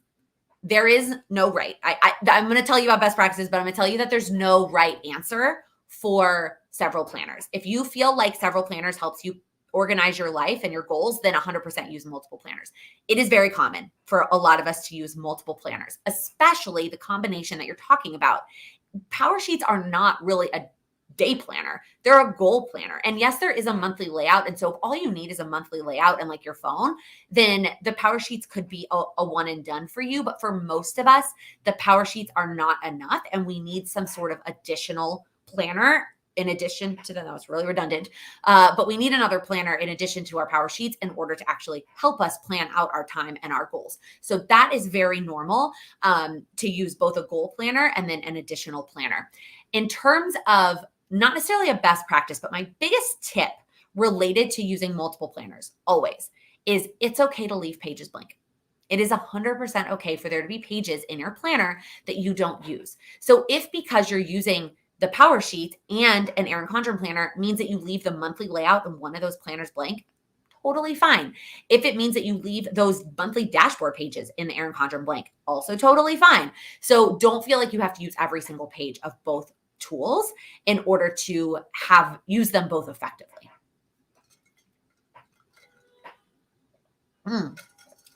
there is no right. I'm going to tell you about best practices, but I'm going to tell you that there's no right answer for several planners. If you feel like several planners helps you organize your life and your goals, then 100% use multiple planners. It is very common for a lot of us to use multiple planners, especially the combination that you're talking about. Power Sheets are not really a day planner. They're a goal planner. And yes, there is a monthly layout. And so if all you need is a monthly layout and like your phone, then the Power Sheets could be a one and done for you. But for most of us, the Power Sheets are not enough. And we need some sort of additional planner in addition to that was really redundant. But we need another planner in addition to our Power Sheets in order to actually help us plan out our time and our goals. So that is very normal to use both a goal planner and then an additional planner. In terms of not necessarily a best practice, but my biggest tip related to using multiple planners always is it's okay to leave pages blank. It is 100% okay for there to be pages in your planner that you don't use. So if because you're using the Power Sheet and an Erin Condren planner means that you leave the monthly layout in one of those planners blank, totally fine. If it means that you leave those monthly dashboard pages in the Erin Condren blank, also totally fine. So don't feel like you have to use every single page of both tools in order to use them both effectively.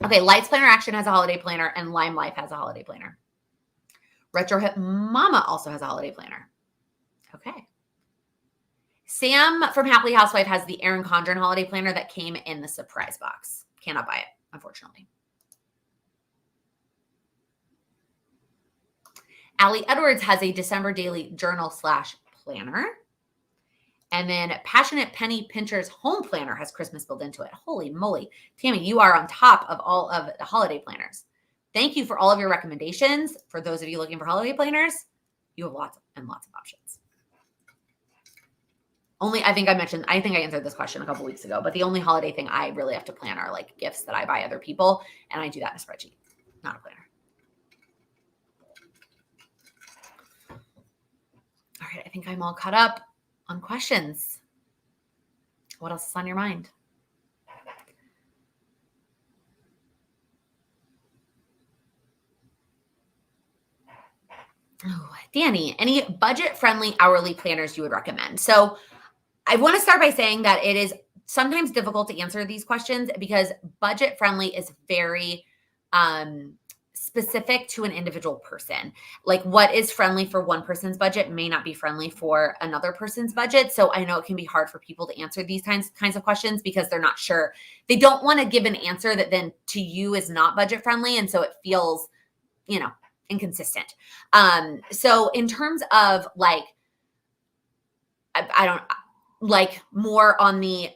Okay, Lights Planner Action has a holiday planner and Lime Life has a holiday planner. Retro Hip Mama also has a holiday planner. Okay. Sam from Happily Housewife has the Erin Condren holiday planner that came in the surprise box. Cannot buy it, unfortunately. Allie Edwards has a December daily journal / planner. And then Passionate Penny Pincher's home planner has Christmas built into it. Holy moly. Tammy, you are on top of all of the holiday planners. Thank you for all of your recommendations. For those of you looking for holiday planners, you have lots and lots of options. I think I answered this question a couple weeks ago, but the only holiday thing I really have to plan are like gifts that I buy other people. And I do that in a spreadsheet, not a planner. All right, I think I'm all caught up on questions. What else is on your mind? Oh, Danny, any budget-friendly hourly planners you would recommend? So I want to start by saying that it is sometimes difficult to answer these questions because budget-friendly is very specific to an individual person. Like what is friendly for one person's budget may not be friendly for another person's budget. So I know it can be hard for people to answer these kinds of questions because they're not sure. They don't want to give an answer that then to you is not budget friendly. And so it feels, inconsistent. So in terms of like, I don't like more on the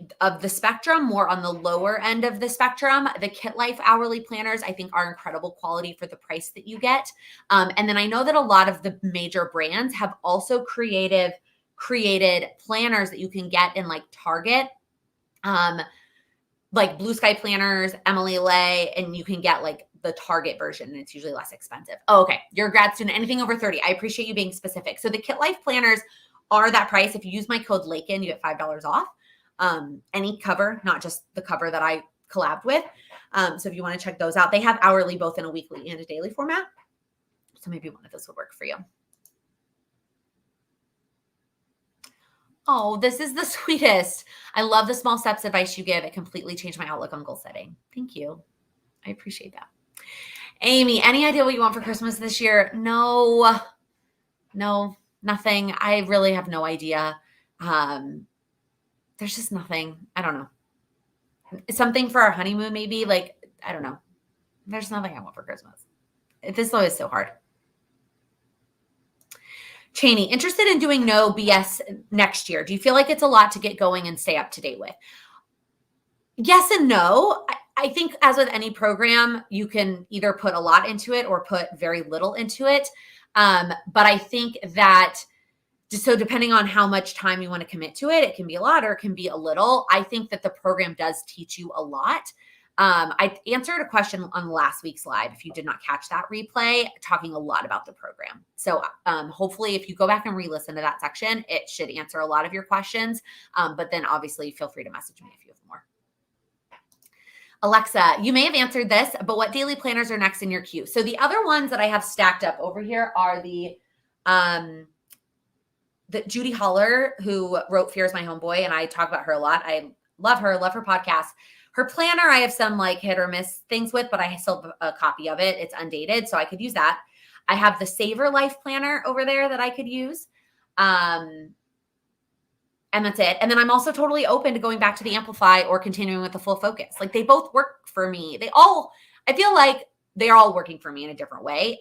spectrum, more on the lower end of the spectrum, the Kit Life hourly planners, I think are incredible quality for the price that you get. And then I know that a lot of the major brands have also created planners that you can get in like Target, like Blue Sky planners, Emily Lay, and you can get like the Target version and it's usually less expensive. Oh, okay. You're a grad student, anything over 30. I appreciate you being specific. So the Kit Life planners are that price. If you use my code Laken, you get $5 off any cover, not just the cover that I collabed with. So if you want to check those out, they have hourly, both in a weekly and a daily format. So maybe one of those would work for you. Oh, this is the sweetest. I love the small steps advice you give. It completely changed my outlook on goal setting. Thank you. I appreciate that. Amy, any idea what you want for Christmas this year? No, nothing. I really have no idea. There's just nothing. I don't know. Something for our honeymoon, maybe. Like, I don't know. There's nothing I want for Christmas. This is always so hard. Cheney, interested in doing no BS next year. Do you feel like it's a lot to get going and stay up to date with? Yes and no. I think as with any program, you can either put a lot into it or put very little into it. But I think that so depending on how much time you want to commit to it, it can be a lot or it can be a little. I think that the program does teach you a lot. I answered a question on last week's live. If you did not catch that replay, talking a lot about the program. So hopefully if you go back and re-listen to that section, it should answer a lot of your questions. But then obviously feel free to message me if you have more. Alexa, you may have answered this, but what daily planners are next in your queue? So the other ones that I have stacked up over here are the Judy Holler, who wrote Fear is My Homeboy, and I talk about her a lot. I love her podcast. Her planner, I have some like hit or miss things with, but I still have a copy of it. It's undated, so I could use that. I have the Savor Life planner over there that I could use. And that's it. And then I'm also totally open to going back to the Amplify or continuing with the Full Focus. Like they both work for me. I feel like they're all working for me in a different way.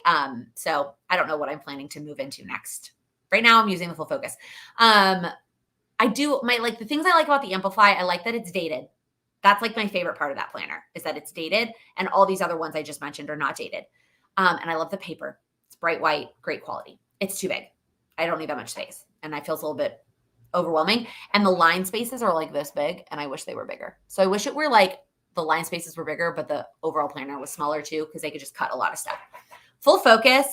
So I don't know what I'm planning to move into next. Right now I'm using the Full Focus. The things I like about the Amplify, I like that it's dated. That's like my favorite part of that planner is that it's dated, and all these other ones I just mentioned are not dated. And I love the paper. It's bright white, great quality. It's too big. I don't need that much space. And it feels a little bit overwhelming. And the line spaces are like this big, and I wish they were bigger. So I wish it were like the line spaces were bigger, but the overall planner was smaller too, because they could just cut a lot of stuff. Full Focus.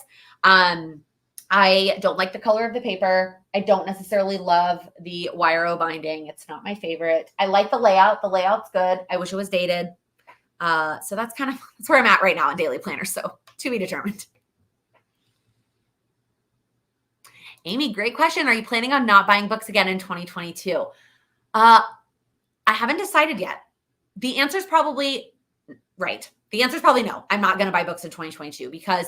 I don't like the color of the paper. I don't necessarily love the wire-o binding. It's not my favorite. I like the layout. The layout's good. I wish it was dated. So that's where I'm at right now in daily planners. So to be determined. Amy, great question. Are you planning on not buying books again in 2022? I haven't decided yet. The answer is probably right. The answer is probably no. I'm not going to buy books in 2022 because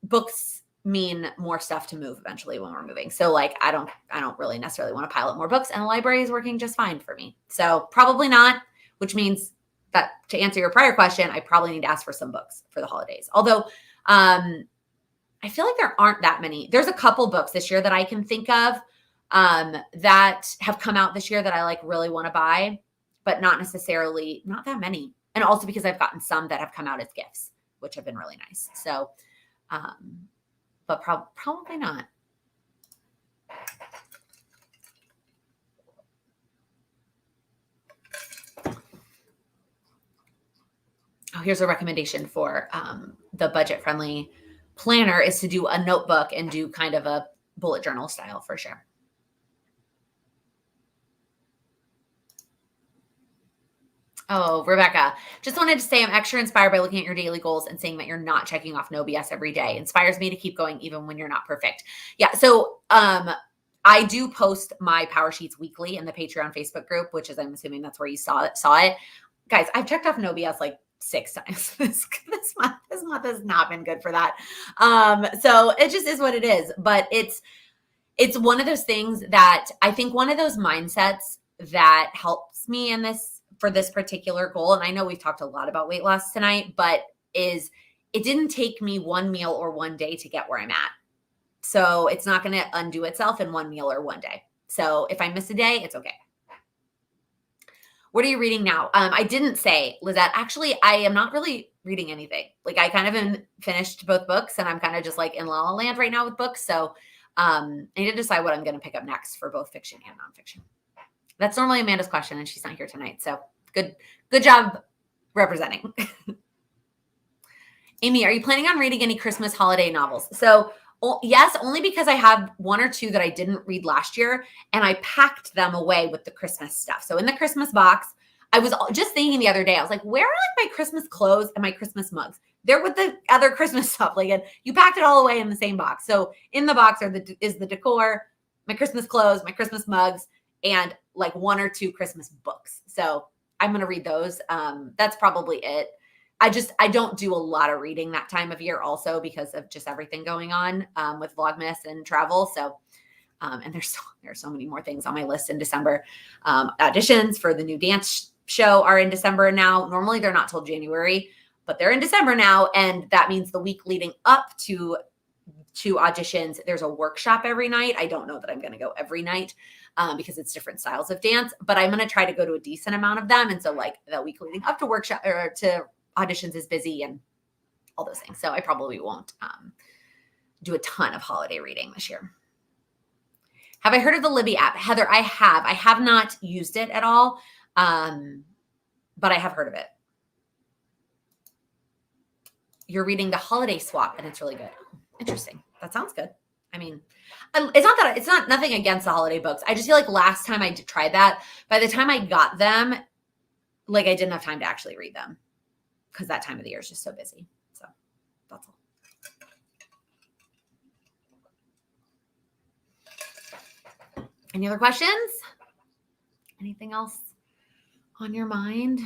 books mean more stuff to move eventually when we're moving. So like, I don't really necessarily want to pile up more books, and the library is working just fine for me. So probably not, which means that to answer your prior question, I probably need to ask for some books for the holidays. Although, I feel like there aren't that many. There's a couple books this year that I can think of that have come out this year that I like really want to buy, but not that many. And also because I've gotten some that have come out as gifts, which have been really nice. So, but probably not. Oh, here's a recommendation for the budget-friendly planner is to do a notebook and do kind of a bullet journal style for sure. Oh, Rebecca, just wanted to say I'm extra inspired by looking at your daily goals and saying that you're not checking off no BS every day. Inspires me to keep going even when you're not perfect. Yeah. So I do post my power sheets weekly in the Patreon Facebook group, which is, I'm assuming that's where you saw it. Guys, I've checked off no BS like 6 times this month has not been good for that. So it just is what it is. But it's one of those things that I think one of those mindsets that helps me in this for this particular goal. And I know we've talked a lot about weight loss tonight, but it didn't take me one meal or one day to get where I'm at. So it's not going to undo itself in one meal or one day. So if I miss a day, it's okay. What are you reading now? I didn't say, Lizette. Actually, I am not really reading anything. Like I kind of finished both books, and I'm kind of just like in La La Land right now with books. So I need to decide what I'm going to pick up next for both fiction and nonfiction. That's normally Amanda's question, and she's not here tonight. So good job representing. Amy, are you planning on reading any Christmas holiday novels? So yes, only because I have 1 or 2 that I didn't read last year, and I packed them away with the Christmas stuff. So in the Christmas box, I was just thinking the other day, I was like, where are like my Christmas clothes and my Christmas mugs? They're with the other Christmas stuff. Like you packed it all away in the same box. So in the box is the decor, my Christmas clothes, my Christmas mugs, and like 1 or 2 Christmas books. So I'm going to read those. That's probably it. I don't do a lot of reading that time of year also because of just everything going on with Vlogmas and travel. So, and there's so many more things on my list in December. Auditions for the new dance show are in December now. Normally they're not till January, but they're in December now. And that means the week leading up to auditions, there's a workshop every night. I don't know that I'm going to go every night because it's different styles of dance, but I'm going to try to go to a decent amount of them. And so like the week leading up to workshop or to auditions is busy and all those things. So I probably won't do a ton of holiday reading this year. Have I heard of the Libby app? Heather, I have. I have not used it at all, but I have heard of it. You're reading the Holiday Swap and it's really good. Interesting. That sounds good. I mean, it's not nothing against the holiday books. I just feel like last time I tried that, by the time I got them, like I didn't have time to actually read them because that time of the year is just so busy. So that's all. Any other questions? Anything else on your mind?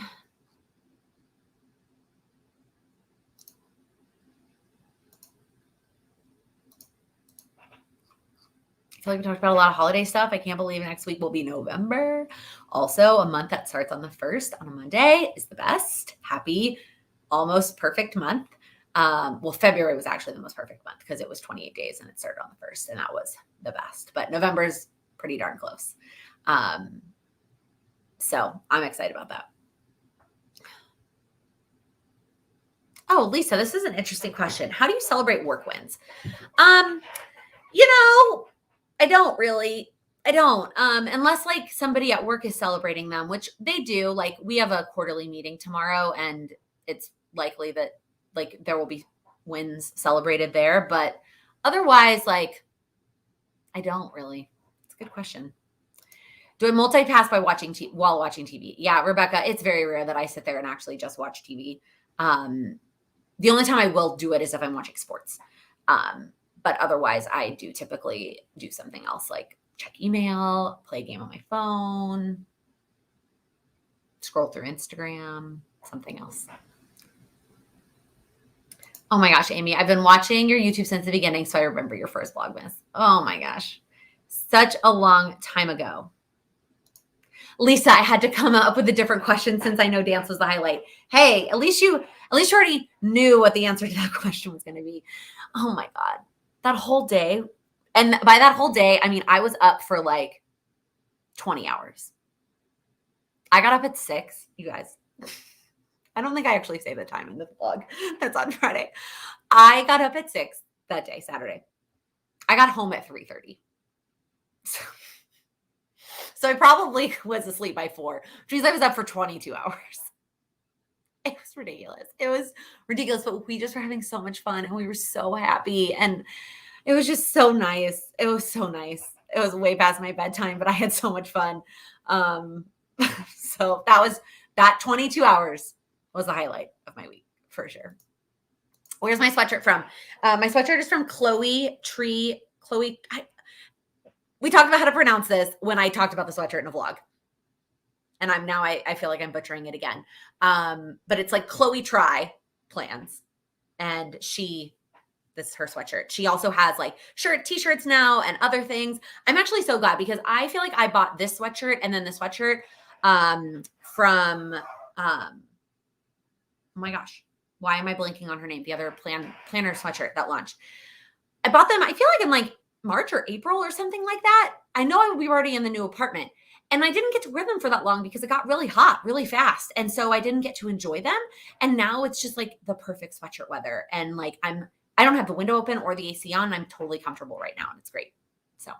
I feel like we talked about a lot of holiday stuff. I can't believe next week will be November. Also, a month that starts on the 1st on a Monday is the best. Happy, almost perfect month. Well, February was actually the most perfect month because it was 28 days and it started on the 1st and that was the best. But November's pretty darn close. So I'm excited about that. Oh, Lisa, this is an interesting question. How do you celebrate work wins? I don't really. I don't. Unless like somebody at work is celebrating them, which they do. Like we have a quarterly meeting tomorrow and it's likely that like there will be wins celebrated there. But otherwise, like I don't really. It's a good question. Do I multitask by while watching TV? Yeah, Rebecca, it's very rare that I sit there and actually just watch TV. The only time I will do it is if I'm watching sports. But otherwise, I do typically do something else like check email, play a game on my phone, scroll through Instagram, something else. Oh my gosh, Amy, I've been watching your YouTube since the beginning, so I remember your first Vlogmas. Oh my gosh, such a long time ago. Lisa, I had to come up with a different question since I know dance was the highlight. Hey, at least you already knew what the answer to that question was going to be. Oh my God. That whole day. And by that whole day, I mean, I was up for like 20 hours. I got up at 6, you guys. I don't think I actually say the time in the vlog. That's on Friday. I got up at 6 that day, Saturday. I got home at 3:30. So I probably was asleep by 4, which means I was up for 22 hours. It was ridiculous. It was ridiculous, but we just were having so much fun and we were so happy. And it was just so nice. It was so nice. It was way past my bedtime, but I had so much fun. So that 22 hours was the highlight of my week for sure. Where's my sweatshirt from? My sweatshirt is from Chloe. We talked about how to pronounce this when I talked about the sweatshirt in a vlog. And I feel like I'm butchering it again. But it's like Chloe Try Plans. And this is her sweatshirt. She also has like t-shirts now and other things. I'm actually so glad because I feel like I bought this sweatshirt and then the sweatshirt from, oh my gosh, why am I blanking on her name? The other planner sweatshirt that launched. I bought them, I feel like in like March or April or something like that. I know we were already in the new apartment. And I didn't get to wear them for that long because it got really hot really fast. And so I didn't get to enjoy them. And now it's just like the perfect sweatshirt weather. And like I don't have the window open or the AC on. I'm totally comfortable right now and it's great. So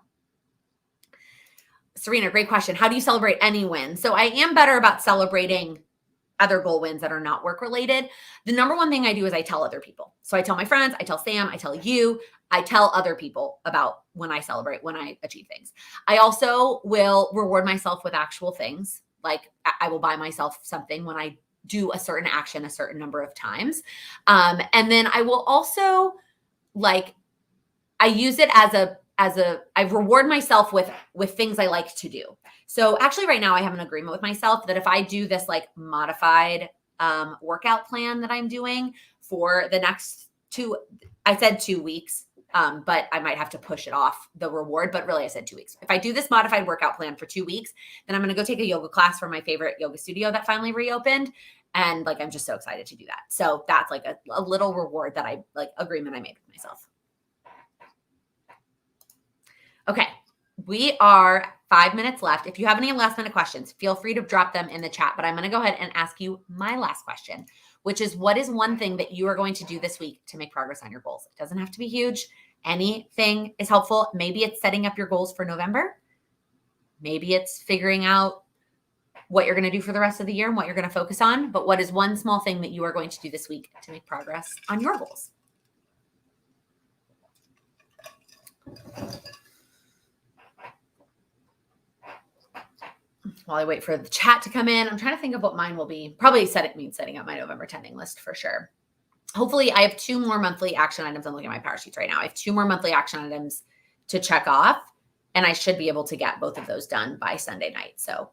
Serena, great question. How do you celebrate any win? So I am better about celebrating other goal wins that are not work related. The number one thing I do is I tell other people. So I tell my friends, I tell Sam, I tell you, I tell other people about when I celebrate, when I achieve things. I also will reward myself with actual things. Like I will buy myself something when I do a certain action a certain number of times. And then I will also I use it as I reward myself with things I like to do. So actually right now I have an agreement with myself that if I do this like modified workout plan that I'm doing for the next I said 2 weeks, but I might have to push it off the reward, but really I said 2 weeks. If I do this modified workout plan for 2 weeks, then I'm going to go take a yoga class from my favorite yoga studio that finally reopened. And like, I'm just so excited to do that. So that's like a little reward that agreement I made with myself. Okay, we are 5 minutes left. If you have any last minute questions, feel free to drop them in the chat, but I'm going to go ahead and ask you my last question, which is what is one thing that you are going to do this week to make progress on your goals? It doesn't have to be huge. Anything is helpful. Maybe it's setting up your goals for November. Maybe it's figuring out what you're going to do for the rest of the year and what you're going to focus on. But what is one small thing that you are going to do this week to make progress on your goals? While I wait for the chat to come in, I'm trying to think of what mine will be. Probably setting up my November tending list for sure. Hopefully I have 2 more monthly action items. I'm looking at my power sheets right now. I have 2 more monthly action items to check off, and I should be able to get both of those done by Sunday night. So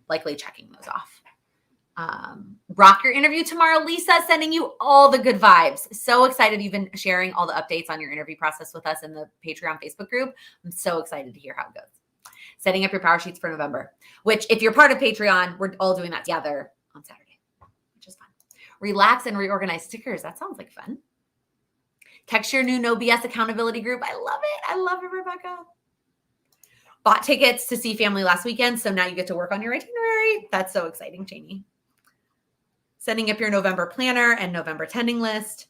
likely checking those off. Rock your interview tomorrow. Lisa, sending you all the good vibes. So excited you've been sharing all the updates on your interview process with us in the Patreon Facebook group. I'm so excited to hear how it goes. Setting up your power sheets for November, which if you're part of Patreon, we're all doing that together on Saturday, which is fun. Relax and reorganize stickers. That sounds like fun. Text your new No BS accountability group. I love it. I love it, Rebecca. Bought tickets to see family last weekend, so now you get to work on your itinerary. That's so exciting, Janie. Setting up your November planner and November tending list.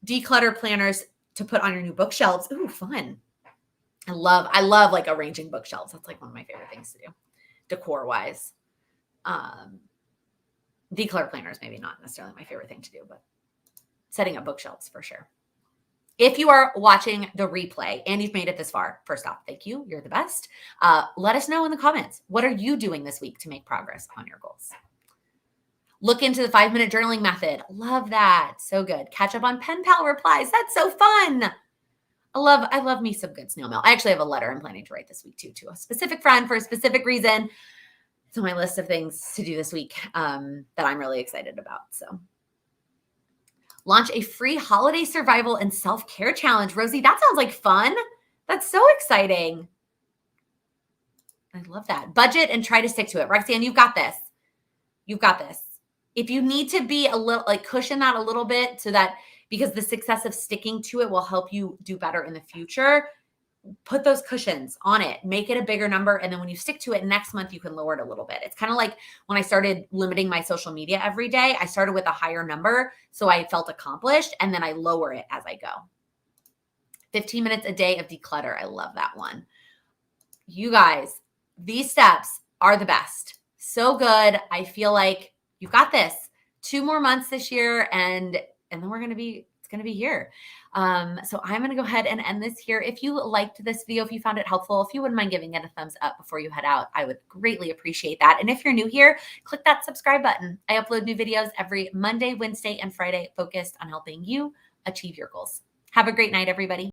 Declutter planners to put on your new bookshelves. Ooh, fun. I love like arranging bookshelves. That's like one of my favorite things to do, decor wise. Declutter planners, maybe not necessarily my favorite thing to do, but setting up bookshelves for sure. If you are watching the replay and you've made it this far, first off, thank you. You're the best. Let us know in the comments. What are you doing this week to make progress on your goals? Look into the 5-minute journaling method. Love that. So good. Catch up on pen pal replies. That's so fun. I love me some good snail mail. I actually have a letter I'm planning to write this week too, to a specific friend for a specific reason. It's on my list of things to do this week that I'm really excited about. So launch a free holiday survival and self-care challenge. Rosie, that sounds like fun. That's so exciting. I love that. Budget and try to stick to it. Roxanne, you've got this. You've got this. If you need to be a little, like cushion that a little bit so that, because the success of sticking to it will help you do better in the future, put those cushions on it, make it a bigger number. And then when you stick to it next month, you can lower it a little bit. It's kind of like when I started limiting my social media every day, I started with a higher number. So I felt accomplished, and then I lower it as I go. 15 minutes a day of declutter. I love that one. You guys, these steps are the best. So good. I feel like you've got this. 2 more months this year, and then it's going to be here. So I'm going to go ahead and end this here. If you liked this video, if you found it helpful, if you wouldn't mind giving it a thumbs up before you head out, I would greatly appreciate that. And if you're new here, click that subscribe button. I upload new videos every Monday, Wednesday, and Friday focused on helping you achieve your goals. Have a great night, everybody.